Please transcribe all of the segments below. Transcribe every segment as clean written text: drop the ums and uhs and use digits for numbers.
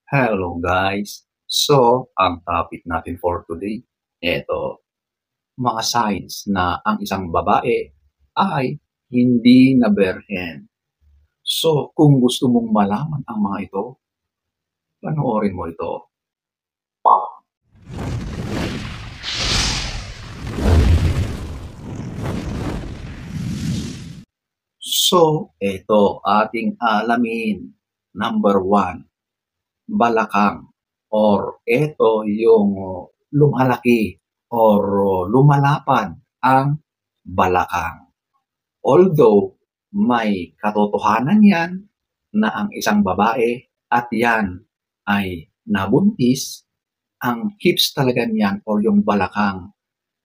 Hello guys! So, ang topic natin for today, eto, mga signs na ang isang babae ay hindi na birhen. So, kung gusto mong malaman ang mga ito, panoorin mo ito. So, eto ating alamin. Number 1, balakang, or eto yung lumalaki or lumalapad ang balakang. Although may katotohanan yan na ang isang babae at yan ay nabuntis, ang hips talaga niyan or yung balakang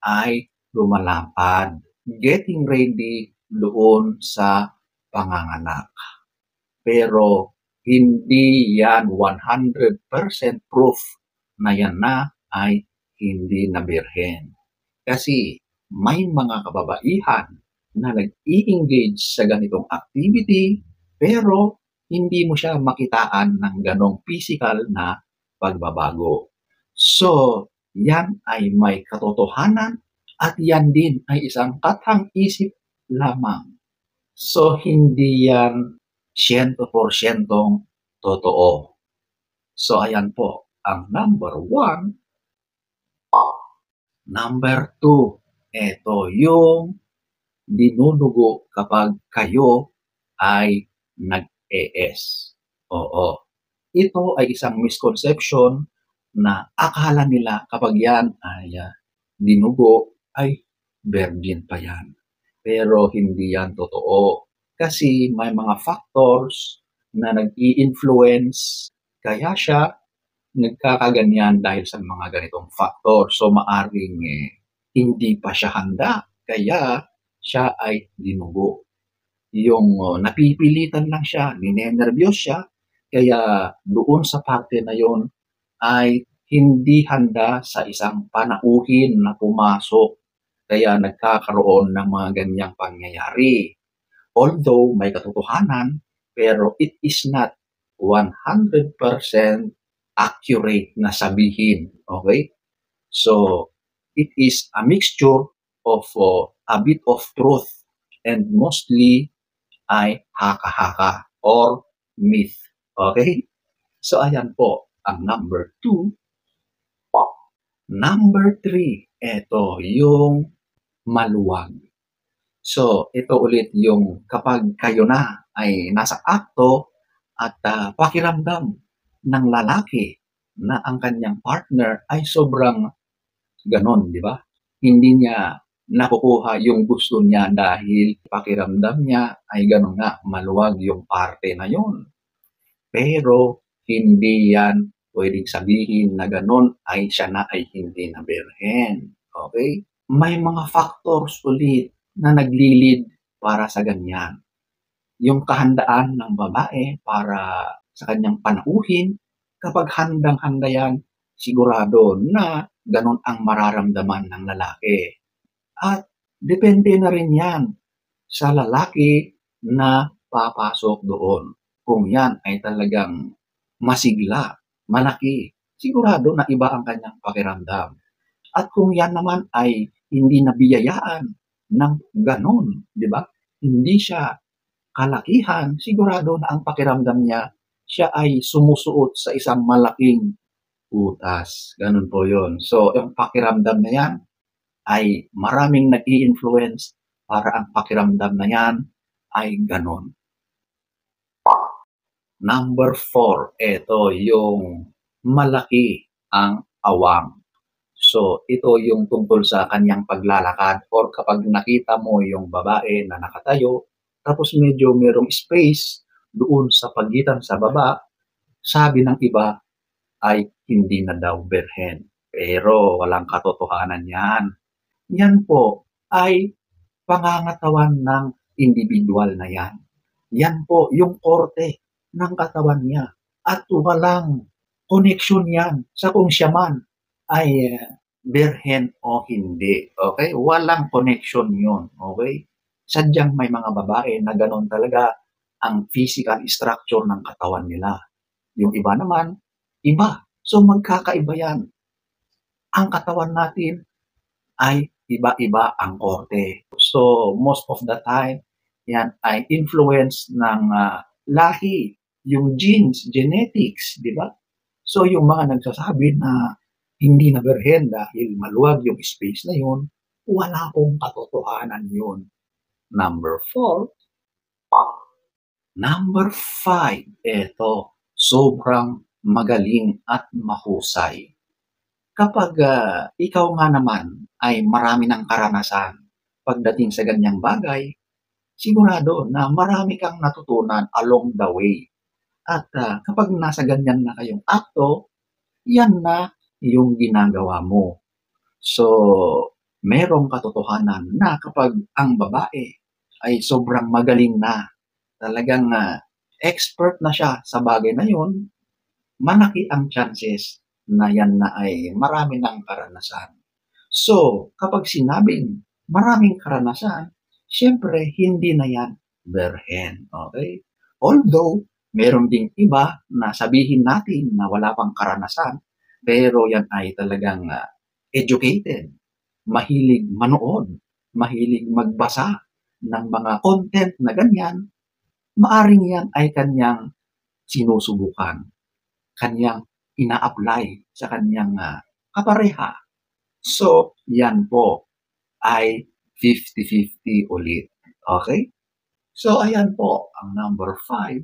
ay lumalapad, getting ready doon sa panganganak. Pero hindi yan 100% proof na yan na ay hindi na birhen. Kasi may mga kababaihan na nag-i-engage sa ganitong activity pero hindi mo siya makitaan ng ganong physical na pagbabago. So, yan ay may katotohanan at yan din ay isang katang-isip lamang. So, hindi yan 100% totoo. So, ayan po ang number 1. Number 2, ito yung dinudugo kapag kayo ay nag-ES. Oo. Ito ay isang misconception na akala nila kapag yan ay dinugo ay virgin pa yan. Pero hindi yan totoo. Kasi may mga factors na nag-i-influence kaya siya nagkakaganyan dahil sa mga ganitong factor. So maaring hindi pa siya handa, kaya siya ay dinugo. Yung napipilitan lang siya, ninenervyos siya, kaya doon sa parte na yon ay hindi handa sa isang panauhin na pumasok. Kaya nagkakaroon ng mga ganyang pangyayari. Although may katotohanan, pero it is not 100% accurate na sabihin. Okay? So, it is a mixture of a bit of truth and mostly ay haka-haka or myth. Okay? So, ayan po ang number 2. Number 3, ito yung maluwag. So, ito ulit yung kapag kayo na ay nasa akto at pakiramdam ng lalaki na ang kanyang partner ay sobrang ganon, di ba? Hindi niya nakukuha yung gusto niya dahil pakiramdam niya ay ganon nga, maluwag yung parte na yun. Pero hindi yan pwedeng sabihin na ganon ay siya na ay hindi na birhen. Okay? May mga factors ulit na naglilid para sa ganyan. Yung kahandaan ng babae para sa kanyang panauhin, kapag handang-handa yan, sigurado na ganon ang mararamdaman ng lalaki. At depende na rin yan sa lalaki na papasok doon. Kung yan ay talagang masigla, malaki, sigurado na iba ang kanyang pakiramdam. At kung yan naman ay hindi nabiyayaan ng ganon, di ba? Hindi siya kalakihan, sigurado na ang pakiramdam niya, siya ay sumusuot sa isang malaking utas. Ganun po yun. So, yung pakiramdam na yan ay maraming nag-i-influence para ang pakiramdam na yan ay ganon. Number 4, ito yung malaki ang awang. So, ito yung tungkol sa kanyang paglalakad or kapag nakita mo yung babae na nakatayo, tapos medyo merong space doon sa pagitan sa baba, sabi ng iba ay hindi na daw birhen. Pero walang katotohanan yan. Yan po ay pangangatawan ng individual na yan. Yan po yung korte ng katawan niya. At walang connection yan sa kung siya man ay birhen o hindi. Okay? Walang connection yun. Okay? Sadyang may mga babae na ganon talaga ang physical structure ng katawan nila. Yung iba naman, iba. So magkakaiba yan. Ang katawan natin ay iba-iba ang korte. So most of the time, yan ay influence ng lahi, yung genes, genetics, di ba? So yung mga nagsasabi na hindi na berhen dahil maluwag yung space na yun, wala pong katotohanan yun. Number 4. Number 5, eto, sobrang magaling at mahusay. Kapag ikaw nga naman ay marami ng karanasan pagdating sa ganyang bagay, sigurado na marami kang natutunan along the way. At kapag nasa ganyan na kayong akto, yan na yung ginagawa mo. So, merong katotohanan na kapag ang babae ay sobrang magaling na, talagang expert na siya sa bagay na yun, malaki ang chances na yan na ay marami ng karanasan. So, kapag sinabing maraming karanasan, syempre hindi na yan berhen. Okay? Although, meron ding iba na sabihin natin na wala pang karanasan, pero yan ay talagang educated, mahilig manood, mahilig magbasa ng mga content na ganyan, maaring yan ay kanyang sinusubukan, kanyang ina-apply sa kanyang kapareha. So, yan po ay 50-50 ulit. Okay? So, ayan po ang number 5.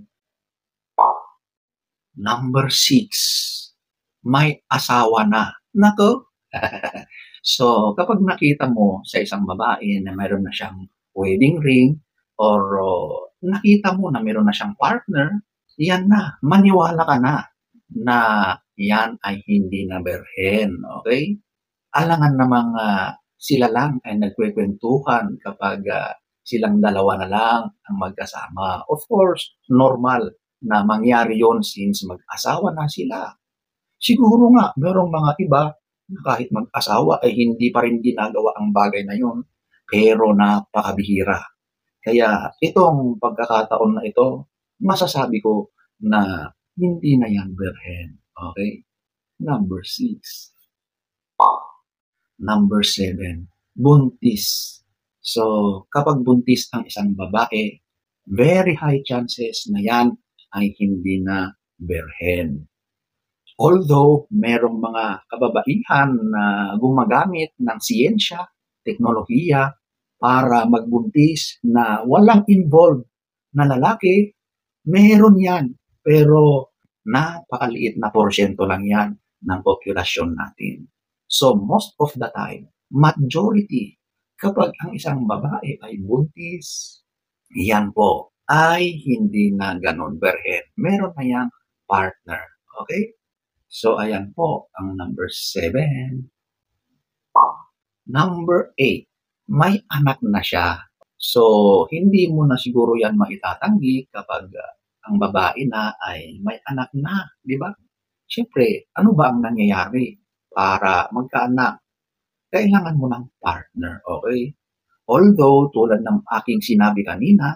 Number 6, may asawa na. Nako! So, kapag nakita mo sa isang babae na mayroon na siyang wedding ring or nakita mo na mayroon na siyang partner, yan na, maniwala ka na yan ay hindi na berhen. Okay? Alangan namang sila lang ay nagkwekwentuhan kapag silang dalawa na lang ang magkasama. Of course, normal na mangyari yon since mag-asawa na sila. Siguro nga, merong mga iba na kahit mag-asawa ay hindi pa rin ginagawa ang bagay na yon, pero napakabihira. Kaya itong pagkakataon na ito, masasabi ko na hindi na yan berhen. Okay? Number 6. Number 7, buntis. So, kapag buntis ang isang babae, very high chances na yan ay hindi na berhen. Although, merong mga kababaihan na gumagamit ng siyensya, teknolohiya, para magbuntis na walang involved na lalaki, meron yan. Pero napakaliit na porsyento lang yan ng populasyon natin. So, most of the time, majority, kapag ang isang babae ay buntis, yan po ay hindi na ganun berhen. Meron na yang partner. Okay? So, ayan po ang number 7. Number 8, may anak na siya. So, hindi mo na siguro yan maitatanggi kapag ang babae na ay may anak na, di ba? Siyempre, ano ba ang nangyayari para magkaanak? Kailangan mo ng partner, okay? Although, tulad ng aking sinabi kanina,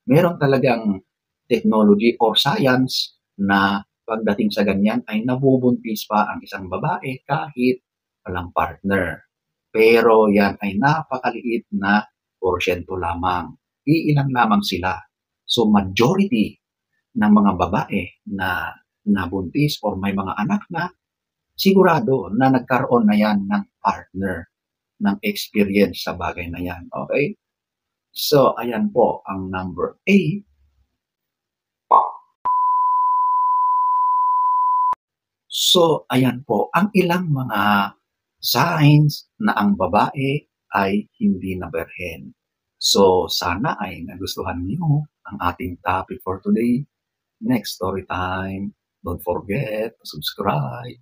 meron talagang technology or science na pagdating sa ganyan ay nabubuntis pa ang isang babae kahit walang partner. Pero yan ay napakaliit na porsyento lamang. Iilan lamang sila. So majority ng mga babae na nabuntis or may mga anak na, sigurado na nagkaroon na yan ng partner, ng experience sa bagay na yan. Okay? So, ayan po ang number 8. So, ayan po ang ilang mga signs na ang babae ay hindi na berhen. So, sana ay nagustuhan niyo ang ating topic for today. Next story time. Don't forget to subscribe.